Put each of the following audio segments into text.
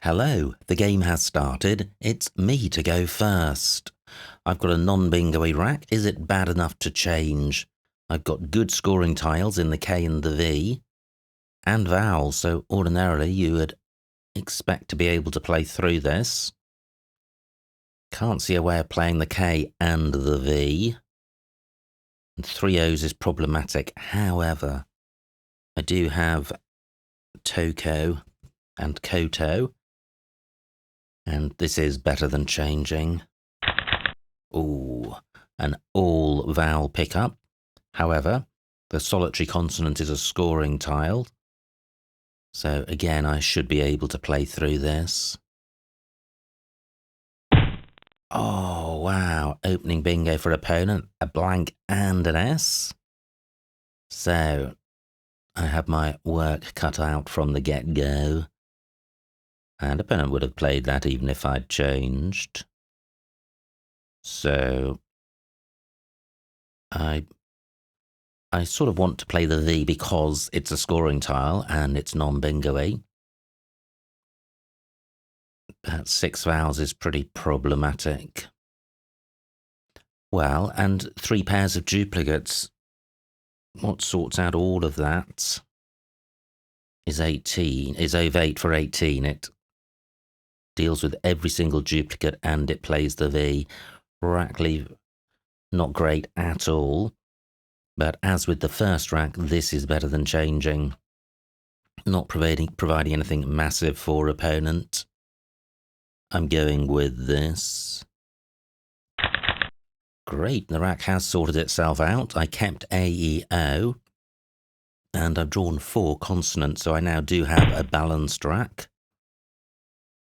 Hello, the game has started. It's me to go first. I've got a non-bingo-y rack. Is it bad enough to change? I've got good scoring tiles in the K and the V, and vowels, so ordinarily you would expect to be able to play through this. Can't see a way of playing the K and the V. And 3 O's is problematic. However, I do have Toko and Koto, and this is better than changing. Ooh, an all vowel pickup. However, the solitary consonant is a scoring tile. So again, I should be able to play through this. Oh, wow. Opening bingo for opponent, a blank and an S. So I have my work cut out from the get-go. And opponent would have played that even if I'd changed. So I sort of want to play the V because it's a scoring tile and it's non-bingo-y. But 6 vowels is pretty problematic. Well, and 3 pairs of duplicates. What sorts out all of that is 18, is over 8 for 18. It deals with every single duplicate and it plays the V. Rack leave, not great at all. But as with the first rack, this is better than changing. Not providing anything massive for opponent. I'm going with this. Great, the rack has sorted itself out. I kept A, E, O. And I've drawn 4 consonants, so I now do have a balanced rack.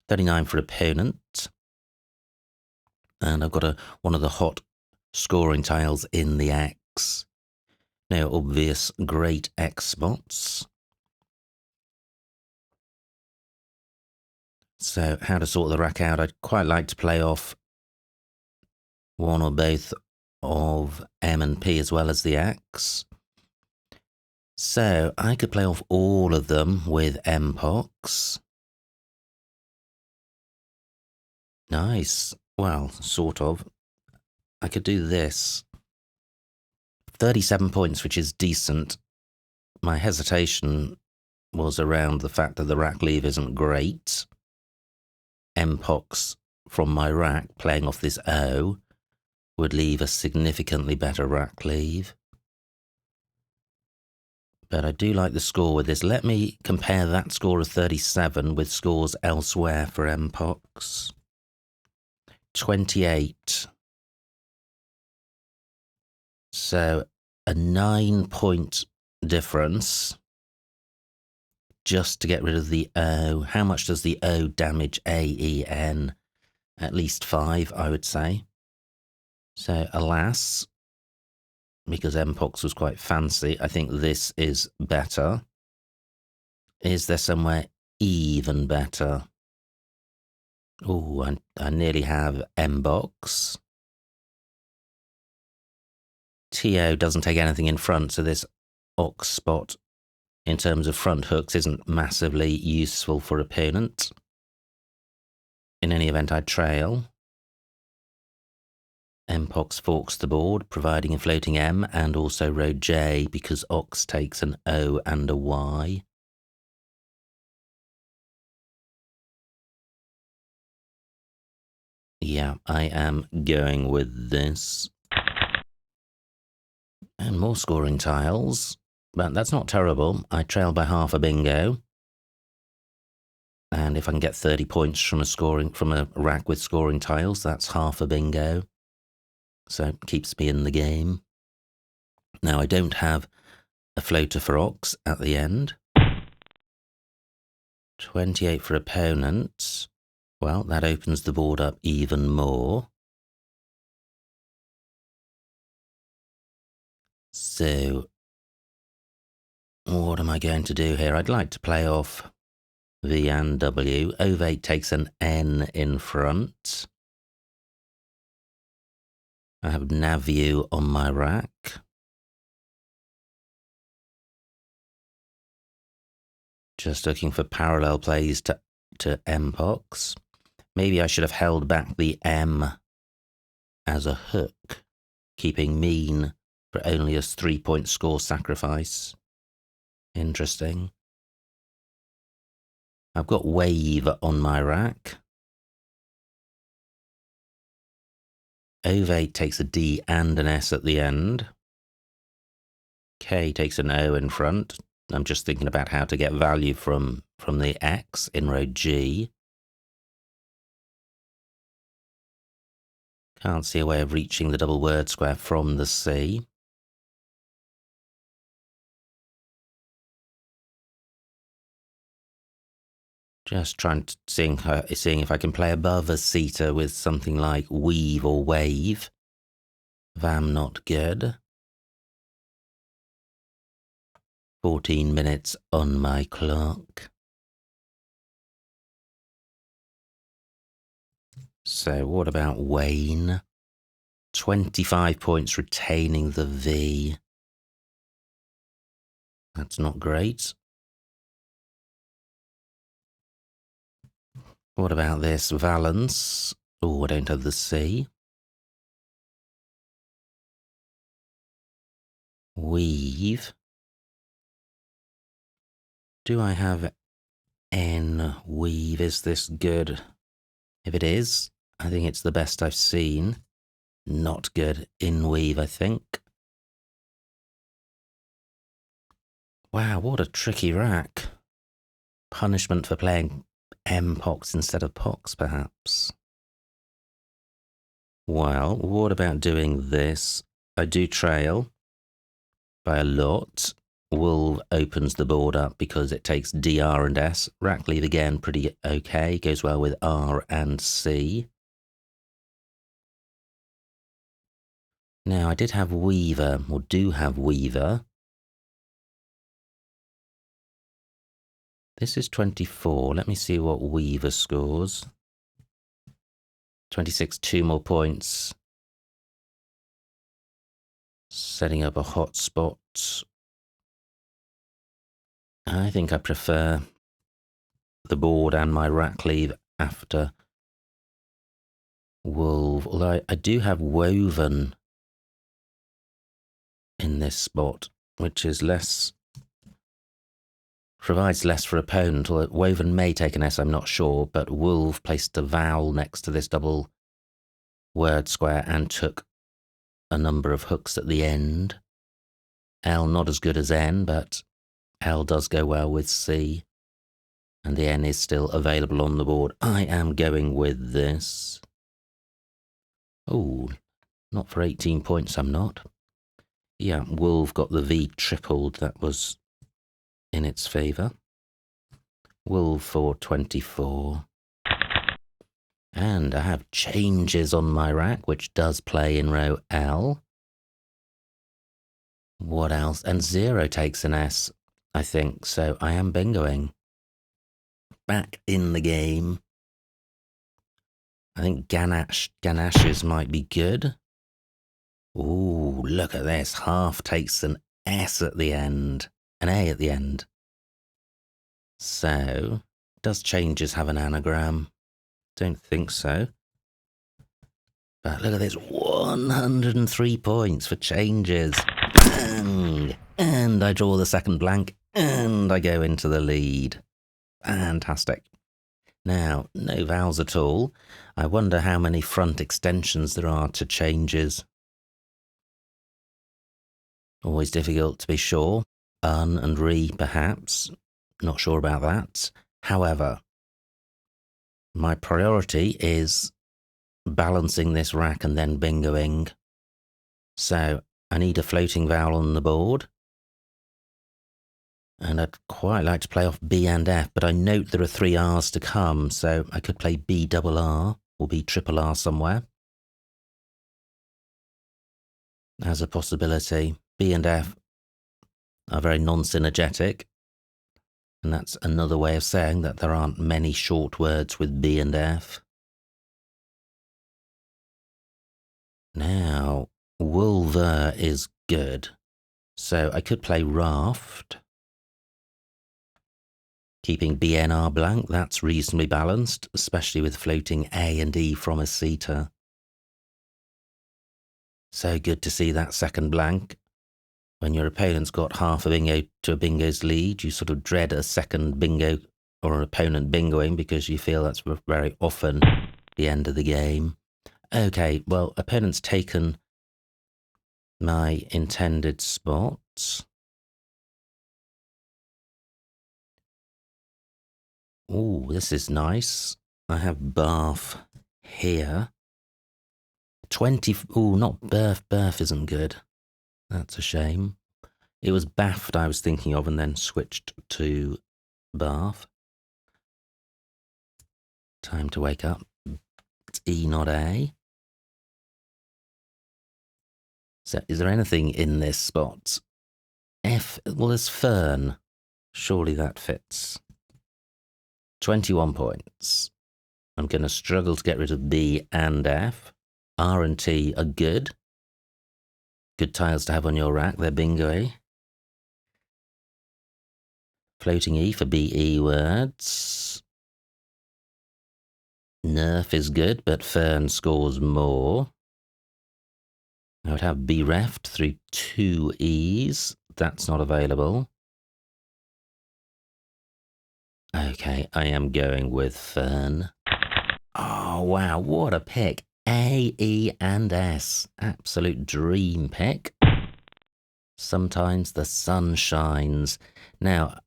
39 for opponent. And I've got one of the hot scoring tiles in the X. No obvious great X spots. So how to sort the rack out? I'd quite like to play off one or both of M and P as well as the X. So I could play off all of them with MPOX. Nice. Well, sort of. I could do this. 37 points, which is decent. My hesitation was around the fact that the rack leave isn't great. MPOX from my rack playing off this O would leave a significantly better rack leave. But I do like the score with this. Let me compare that score of 37 with scores elsewhere for MPOX. 28. So a 9-point difference just to get rid of the O. How much does the O damage A, E, N? At least 5, I would say. So alas, because MPOX was quite fancy, I think this is better. Is there somewhere even better? Oh, I nearly have MBOX. TO doesn't take anything in front, so this ox spot in terms of front hooks isn't massively useful for opponent. In any event, I trail. MPOX forks the board, providing a floating M and also row J because ox takes an O and a Y. Yeah, I am going with this. And more scoring tiles, but that's not terrible. I trail by half a bingo. And if I can get 30 points from a rack with scoring tiles, that's half a bingo. So it keeps me in the game. Now I don't have a floater for ox at the end. 28 for opponent. Well, that opens the board up even more. So what am I going to do here? I'd like to play off V and W. Over 8 takes an N in front. I have Navview on my rack. Just looking for parallel plays to to mpox. Maybe I should have held back the M as a hook, keeping mean for only a 3-point score sacrifice. Interesting. I've got wave on my rack. Ovate takes a D and an S at the end. K takes an O in front. I'm just thinking about how to get value from the X in row G. Can't see a way of reaching the double word square from the C. Just trying to seeing if I can play above a Ceta with something like weave or wave. Vam not good. 14 minutes on my clock. So what about Wayne? 25 points retaining the V. That's not great. What about this? Valence. Oh, I don't have the C. Weave. Do I have N weave? Is this good? If it is, I think it's the best I've seen. Not good. In weave, I think. Wow, what a tricky rack. Punishment for playing M-pox instead of pox, perhaps. Well, what about doing this? I do trail by a lot. Wolf opens the board up because it takes D, R and S. Rack leave again, pretty okay. Goes well with R and C. Now, I did have Weaver, or do have Weaver. This is 24. Let me see what Weaver scores. 26, 2 more points. Setting up a hotspot. I think I prefer the board and my rack leave after Wolf. Although I do have Woven in this spot, which is less, provides less for opponent. Although Woven may take an S, I'm not sure, but Wolf placed a vowel next to this double word square and took a number of hooks at the end. L not as good as N, but L does go well with C, and the N is still available on the board. I am going with this. Oh, not for 18 points, I'm not. Yeah, Wolf got the V tripled. That was in its favour. Wolf for 24. And I have changes on my rack, which does play in row L. What else? And 0 takes an S, I think, so I am bingoing. Back in the game. I think ganaches might be good. Ooh, look at this. Half takes an S at the end. An A at the end. So, does changes have an anagram? Don't think so. But look at this. 103 points for changes. Bang! And I draw the second blank. And I go into the lead. Fantastic. Now, no vowels at all. I wonder how many front extensions there are to changes. Always difficult to be sure. Un and re, perhaps. Not sure about that. However, my priority is balancing this rack and then bingoing. So, I need a floating vowel on the board. And I'd quite like to play off B and F, but I note there are 3 R's to come, so I could play B double R or B triple R somewhere as a possibility. B and F are very non-synergetic, and that's another way of saying that there aren't many short words with B and F. Now, Wolver is good, so I could play Raft. keeping BNR blank. That's reasonably balanced, especially with floating A and E from a seater. So good to see that second blank. When your opponent's got half a bingo to a bingo's lead, you sort of dread a second bingo or an opponent bingoing because you feel that's very often the end of the game. Okay, well, opponent's taken my intended spots. Ooh, this is nice. I have Bath here. 20, ooh, not Birth. Birth isn't good. That's a shame. It was Baft I was thinking of and then switched to Bath. Time to wake up. It's E, not A. So is there anything in this spot? F, well, there's Fern. Surely that fits. 21 points. I'm going to struggle to get rid of B and F. R and T are good. Good tiles to have on your rack. They're bingo-y. Floating E for BE words. Nerf is good, but Fern scores more. I would have bereft through 2 E's. That's not available. Okay, I am going with Fern. Oh, wow, what a pick. A, E, and S. Absolute dream pick. Sometimes the sun shines. Now,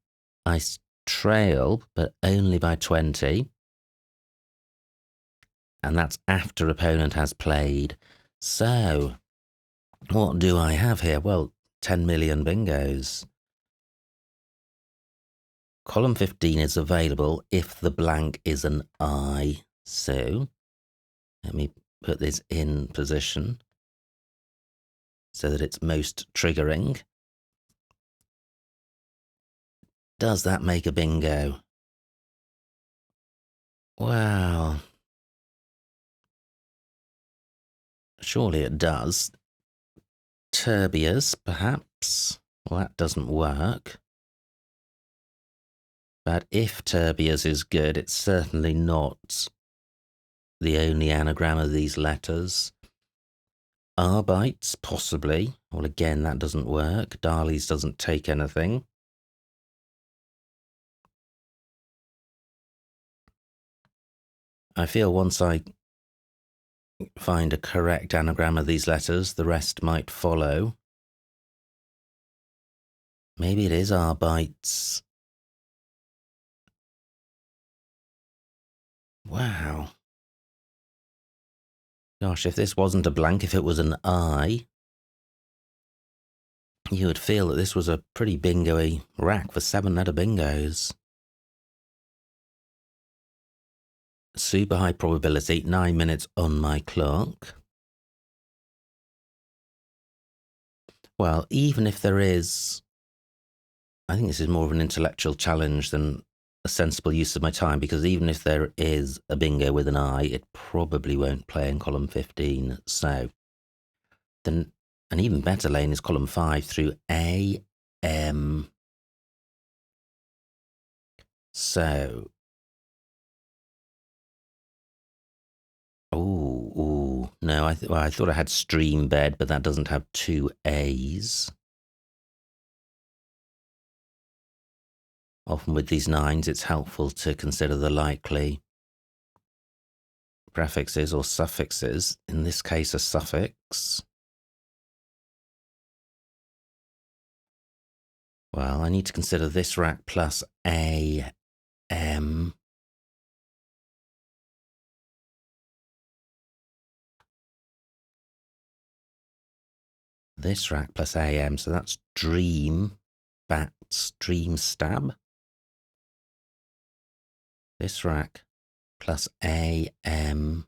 I trail, but only by 20. And that's after opponent has played. So, what do I have here? Well, 10 million bingos. Column 15 is available if the blank is an I. So, let me put this in position so that it's most triggering. Does that make a bingo? Wow. Surely it does. Turbias, perhaps? Well, that doesn't work. But if Turbias is good, it's certainly not the only anagram of these letters. Arbites, possibly. Well, again, that doesn't work. Darley's doesn't take anything. I feel once I find a correct anagram of these letters, the rest might follow. Maybe it is Arbites. Wow. Gosh, if this wasn't a blank, if it was an I, you would feel that this was a pretty bingo-y rack for 7-letter bingos. Super high probability, 9 minutes on my clock. Well, even if there is, I think this is more of an intellectual challenge than a sensible use of my time, because even if there is a bingo with an I, it probably won't play in column 15. So, then an even better lane is column 5 through A, M. So, ooh, no, I thought I had stream bed, but that doesn't have 2 A's. Often with these 9s, it's helpful to consider the likely prefixes or suffixes. In this case, a suffix. Well, I need to consider this rack plus A, M. This rack plus AM, so that's dream, bats, dream stab. This rack plus AM.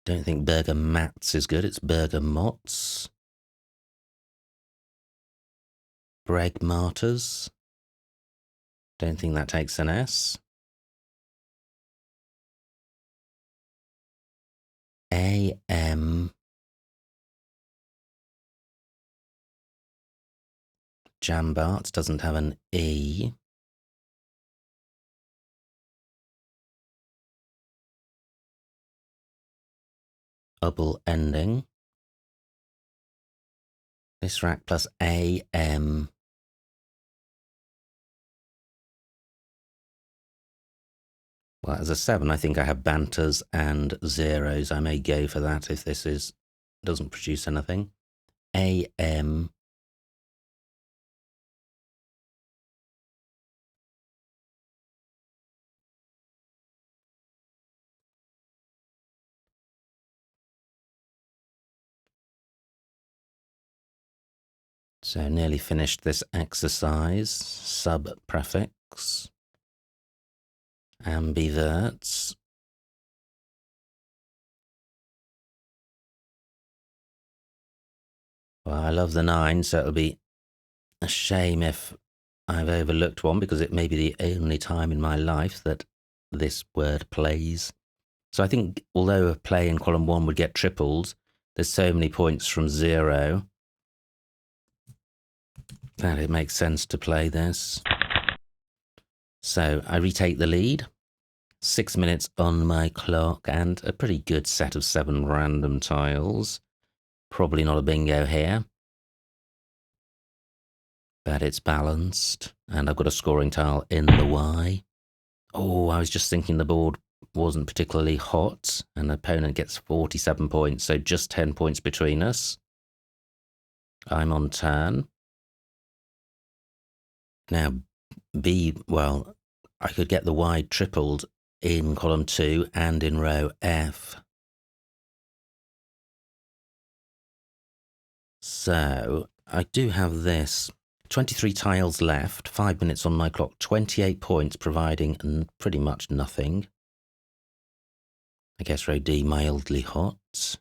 Don't think Burger Mats is good, it's Burger Mots. Breg Martyrs. Don't think that takes an S. AM. Jambart doesn't have an E. Double ending. This rack plus AM. Well, as a 7, I think I have banters and zeros. I may go for that if this doesn't produce anything. AM. So nearly finished this exercise. Sub-prefix. Ambiverts. Well, I love the 9, so it'll be a shame if I've overlooked one, because it may be the only time in my life that this word plays. So I think although a play in column 1 would get tripled, there's so many points from 0 that it makes sense to play this. So I retake the lead. 6 minutes on my clock and a pretty good set of 7 random tiles. Probably not a bingo here, but it's balanced, and I've got a scoring tile in the Y. Oh, I was just thinking the board wasn't particularly hot, and the opponent gets 47 points, so just 10 points between us. I'm on turn. Now, well, I could get the Y tripled in column 2 and in row F. So I do have this. 23 tiles left, 5 minutes on my clock, 28 points, providing pretty much nothing. I guess row D mildly hot.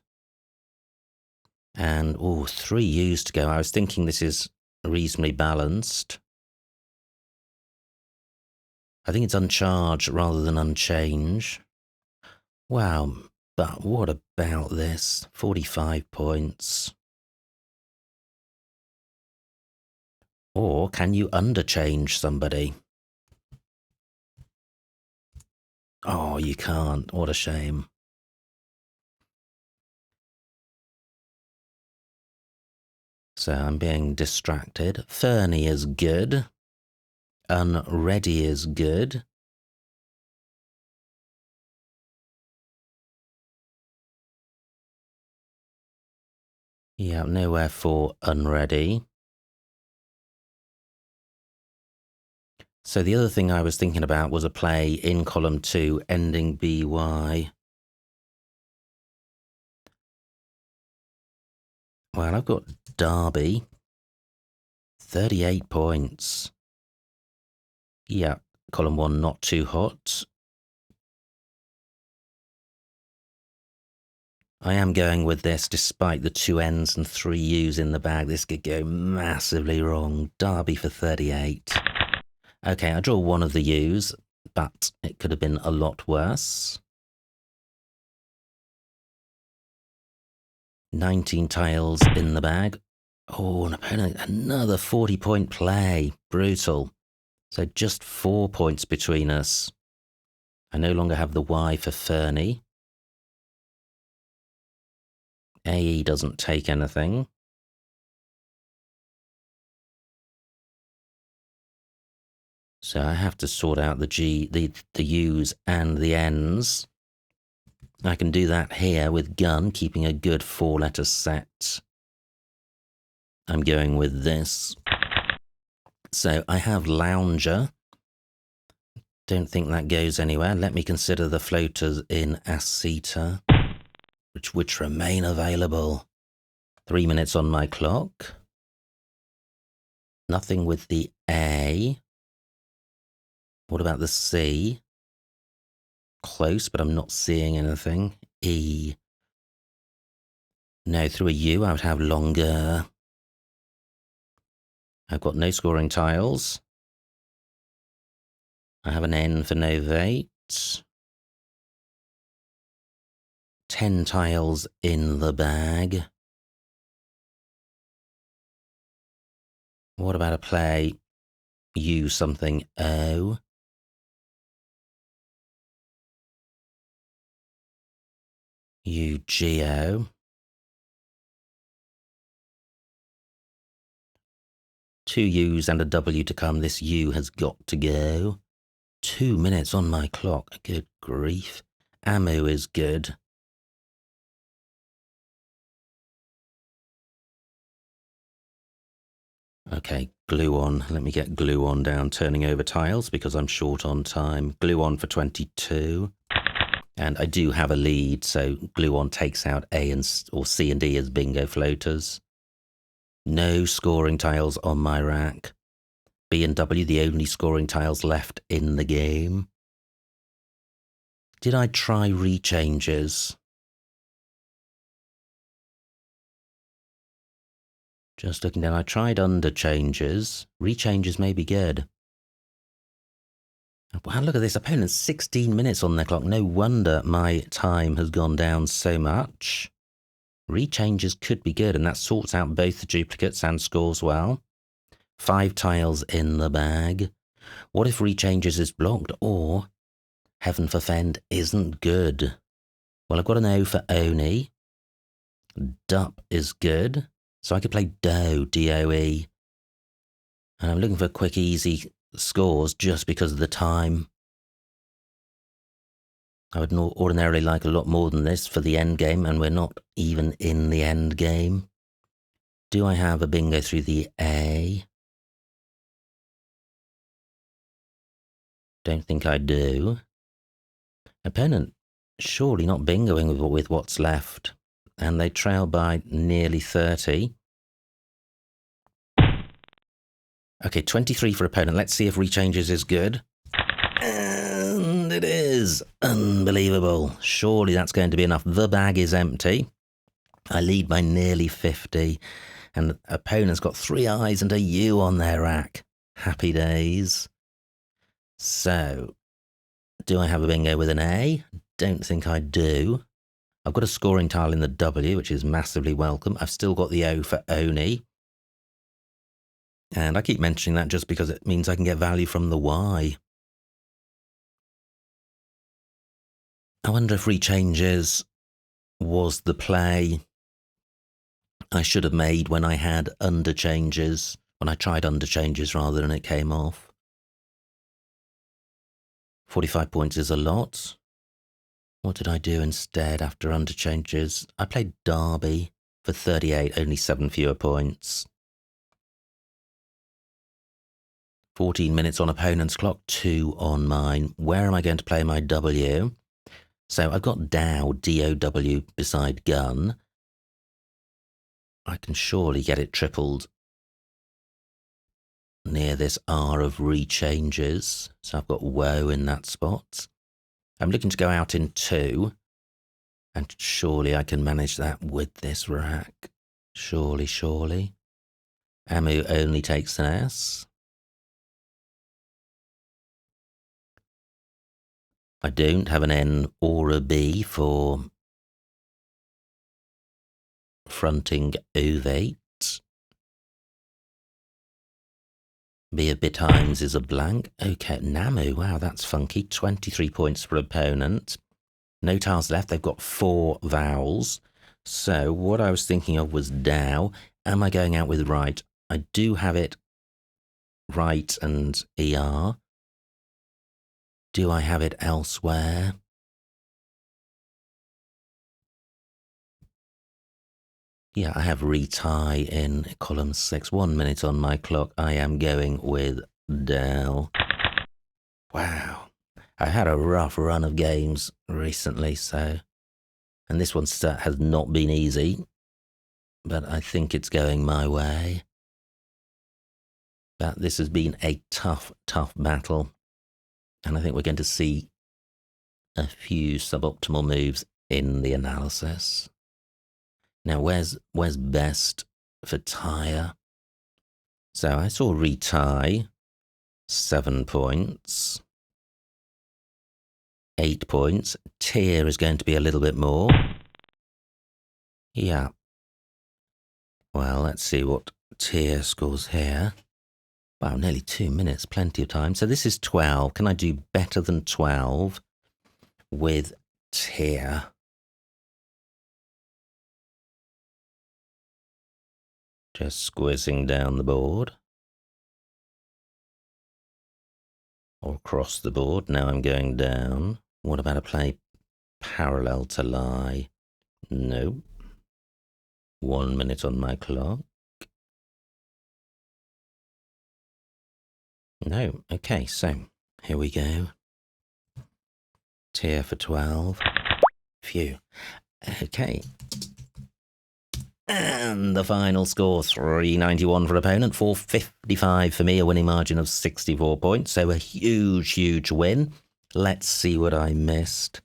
And, 3 U's to go. I was thinking this is reasonably balanced. I think it's uncharge rather than unchange. Wow, but what about this? 45 points. Or can you underchange somebody? Oh, you can't. What a shame. So I'm being distracted. Fernie is good. Unready is good. Yeah, nowhere for unready. So the other thing I was thinking about was a play in column 2, ending BY. Well, I've got Derby. 38 points. Yeah, column 1 not too hot. I am going with this despite the 2 N's and 3 U's in the bag. This could go massively wrong. Derby for 38. Okay, I draw one of the U's, but it could have been a lot worse. 19 tiles in the bag. Oh, an opponent, another 40-point play. Brutal. So just 4 points between us. I no longer have the Y for Fernie. AE doesn't take anything. So I have to sort out the U's and the N's. I can do that here with gun, keeping a good 4-letter set. I'm going with this. So I have lounger. Don't think that goes anywhere. Let me consider the floaters in Asceta, which remain available. 3 minutes on my clock. Nothing with the A. What about the C? Close, but I'm not seeing anything. E. No, through a U I would have longer. I've got no scoring tiles. I have an N for novate. 10 tiles in the bag. What about a play U something O? UGO. 2 U's and a W to come. This U has got to go. 2 minutes on my clock. Good grief. Ammo is good. Okay, glue on. Let me get glue on down, turning over tiles because I'm short on time. Glue on for 22. And I do have a lead, so glue on takes out A and or C and D as bingo floaters. No scoring tiles on my rack. B and W, the only scoring tiles left in the game. Did I try rechanges? Just looking down, I tried underchanges. Rechanges may be good. Wow, look at this. Opponent's 16 minutes on their clock. No wonder my time has gone down so much. Rechanges could be good, and that sorts out both the duplicates and scores well. 5 tiles in the bag. What if rechanges is blocked, or Heaven Forfend isn't good? Well, I've got an O for Oni. Dup is good. So I could play Doe, D-O-E. And I'm looking for quick, easy scores just because of the time. I would ordinarily like a lot more than this for the end game, and we're not even in the end game. Do I have a bingo through the A? Don't think I do. Opponent surely not bingoing with what's left, and they trail by nearly 30. Okay, 23 for opponent. Let's see if rechanges is good. And it is. Unbelievable. Surely that's going to be enough. The bag is empty. I lead by nearly 50. And the opponent's got 3 I's and a U on their rack. Happy days. So, do I have a bingo with an A? Don't think I do. I've got a scoring tile in the W, which is massively welcome. I've still got the O for Oni. And I keep mentioning that just because it means I can get value from the Y. I wonder if rechanges was the play I should have made when I had underchanges, when I tried underchanges rather than it came off. 45 points is a lot. What did I do instead after underchanges? I played Derby for 38, only 7 fewer points. 14 minutes on opponent's clock, 2 on mine. Where am I going to play my W? So I've got Dow, D-O-W, beside gun. I can surely get it tripled near this R of rechanges. So I've got woe in that spot. I'm looking to go out in 2. And surely I can manage that with this rack. Surely, surely. Amu only takes an S. I don't have an N or a B for fronting ovate. B of betimes is a blank. Okay, Namu, wow, that's funky. 23 points for opponent. No tiles left, they've got 4 vowels. So what I was thinking of was Dow. Am I going out with right? I do have it right and ER. Do I have it elsewhere? Yeah, I have retie in column 6. 1 minute on my clock. I am going with Dow. Wow. I had a rough run of games recently, so... And this one has not been easy, but I think it's going my way. But this has been a tough, tough battle. And I think we're going to see a few suboptimal moves in the analysis. Now, where's best for tire? So I saw retie, 7 points. 8 points. Tier is going to be a little bit more. Yeah. Well, let's see what tier scores here. Wow, nearly 2 minutes, plenty of time. So this is 12. Can I do better than 12 with tier? Just squeezing down the board. Or across the board. Now I'm going down. What about a play parallel to lie? Nope. 1 minute on my clock. No. Okay, so here we go. Tier for 12. Phew. Okay. And the final score, 391 for opponent, 455 for me, a winning margin of 64 points. So a huge, huge win. Let's see what I missed.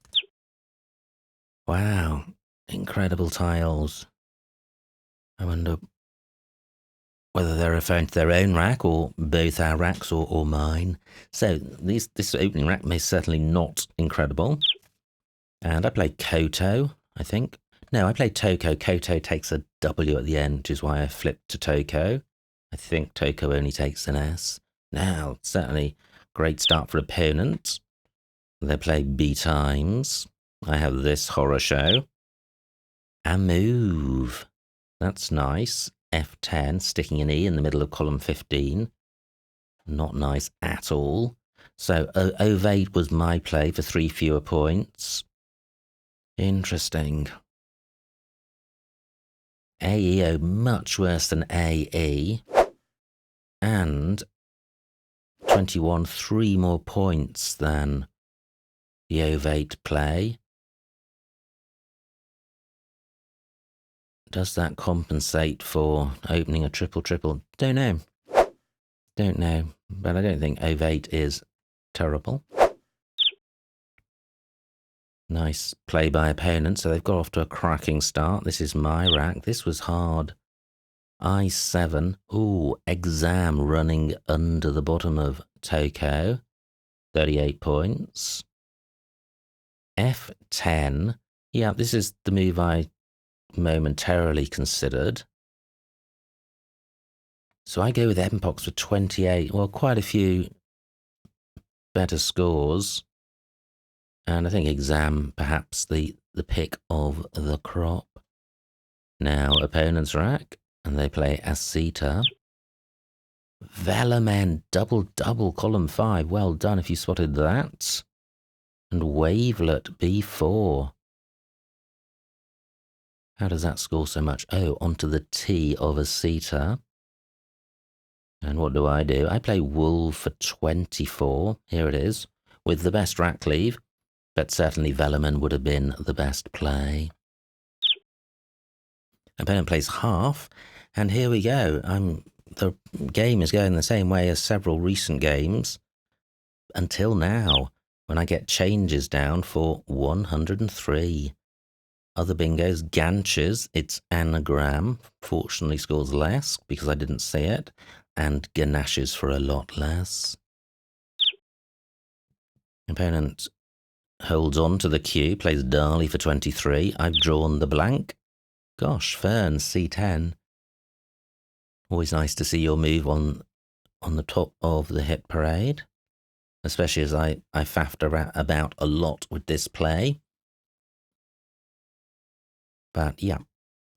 Wow. Incredible tiles. I wonder whether they're referring to their own rack or both our racks or mine. So this opening rack may certainly not incredible. And I played Koto, I think. No, I played Toko. Koto takes a W at the end, which is why I flipped to Toko. I think Toko only takes an S. Now, certainly great start for opponent. They play B times. I have this horror show. A move. That's nice. F10, sticking an E in the middle of column 15. Not nice at all. So Ovate was my play for 3 fewer points. Interesting. AEO much worse than AE. And 21, 3 more points than the Ovate play. Does that compensate for opening a triple-triple? Don't know. Don't know. But I don't think Ovate is terrible. Nice play by opponent. So they've got off to a cracking start. This is my rack. This was hard. I7. Ooh, exam running under the bottom of Toko. 38 points. F10. Yeah, this is the move I momentarily considered. So I go with Mpox for 28. Well, quite a few better scores. And I think exam, perhaps the pick of the crop. Now, opponent's rack, and they play Asita. Velamen, double, column 5. Well done if you spotted that. And Wavelet, B4. How does that score so much? Oh, onto the T of Asita. And what do? I play Wolf for 24. Here it is, with the best rack leave. But certainly Velaman would have been the best play. Opponent plays half, and here we go. The game is going the same way as several recent games until now, when I get changes down for 103. Other bingos, Ganches, it's anagram, fortunately scores less because I didn't see it, and Ganashes for a lot less. Opponent holds on to the cue, plays Dali for 23. I've drawn the blank. Gosh, Fern, C10. Always nice to see your move on the top of the hit parade, especially as I faffed about a lot with this play. But yeah,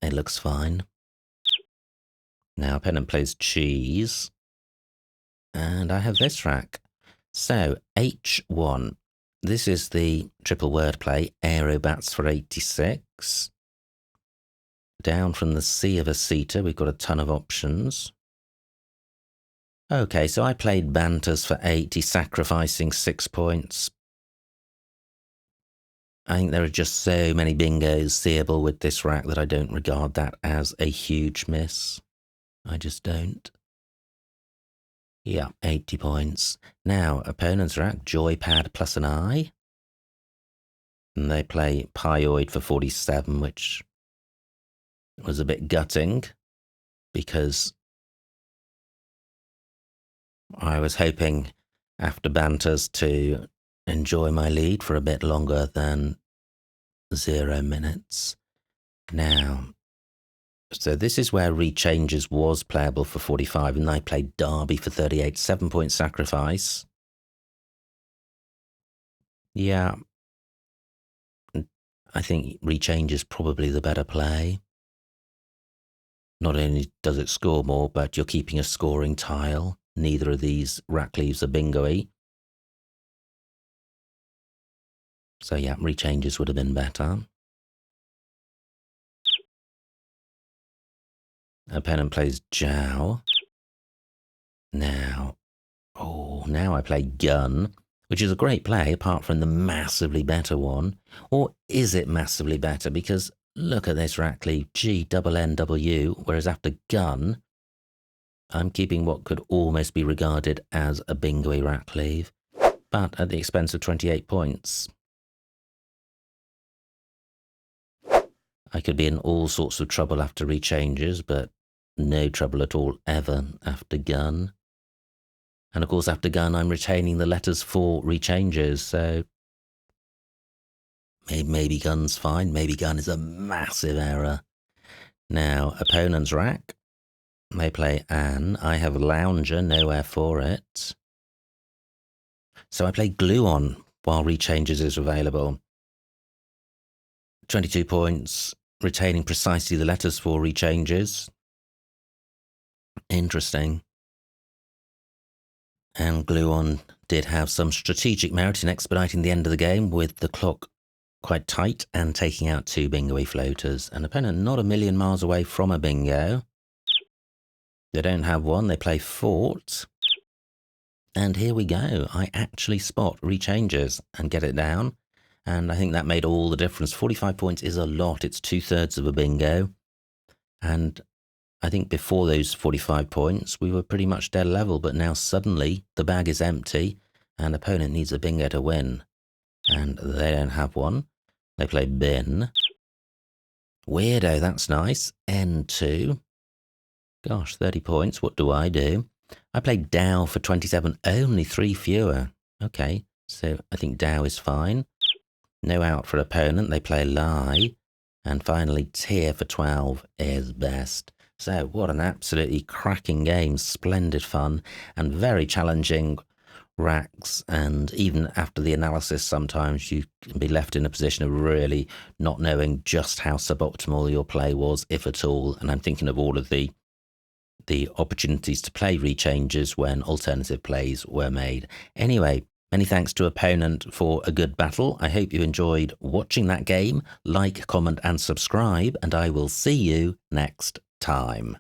it looks fine. Now opponent plays cheese, and I have this rack. So H1. This is the triple word play, Aerobats for 86. Down from the C of Asita, we've got a ton of options. Okay, so I played Banters for 80, sacrificing 6 points. I think there are just so many bingos seeable with this rack that I don't regard that as a huge miss. I just don't. Yeah, 80 points. Now, opponent's rack, Joypad plus an I. And they play Pyoid for 47, which was a bit gutting because I was hoping after Banters to enjoy my lead for a bit longer than 0 minutes. Now, So this is where Rechanges was playable for 45, and I played Derby for 38, 7-point sacrifice. Yeah, I think Rechange is probably the better play. Not only does it score more, but you're keeping a scoring tile. Neither of these rack leaves are bingo-y. So yeah, Rechanges would have been better. Opponent plays Jow. Now I play Gun, which is a great play apart from the massively better one. Or is it massively better? Because look at this rack leave, GNNW, whereas after Gun, I'm keeping what could almost be regarded as a bingo-y rack leave, but at the expense of 28 points. I could be in all sorts of trouble after Rechanges, but no trouble at all ever after Gun. And of course, after Gun, I'm retaining the letters for Rechanges, so maybe Gun's fine. Maybe Gun is a massive error. Now, opponent's rack. They play Anne. I have Lounger, nowhere for it. So I play Gluon while Rechanges is available. 22 points, retaining precisely the letters for Rechanges. Interesting. And Gluon did have some strategic merit in expediting the end of the game with the clock quite tight and taking out 2 bingo-y floaters. An opponent not a million miles away from a bingo. They don't have one, they play Fort. And here we go. I actually spot Rechanges and get it down. And I think that made all the difference. 45 points is a lot. It's 2/3 of a bingo. And I think before those 45 points, we were pretty much dead level. But now suddenly the bag is empty and opponent needs a bingo to win. And they don't have one. They play Bin. Weirdo, that's nice. N2. Gosh, 30 points. What do? I played Dow for 27. Only 3 fewer. Okay, so I think Dow is fine. No out for opponent. They play Lie. And finally, Tier for 12 is best. So what an absolutely cracking game. Splendid fun and very challenging racks. And even after the analysis, sometimes you can be left in a position of really not knowing just how suboptimal your play was, if at all. And I'm thinking of all of the opportunities to play Rechanges when alternative plays were made. Anyway, many thanks to opponent for a good battle. I hope you enjoyed watching that game. Like, comment and subscribe, and I will see you next time.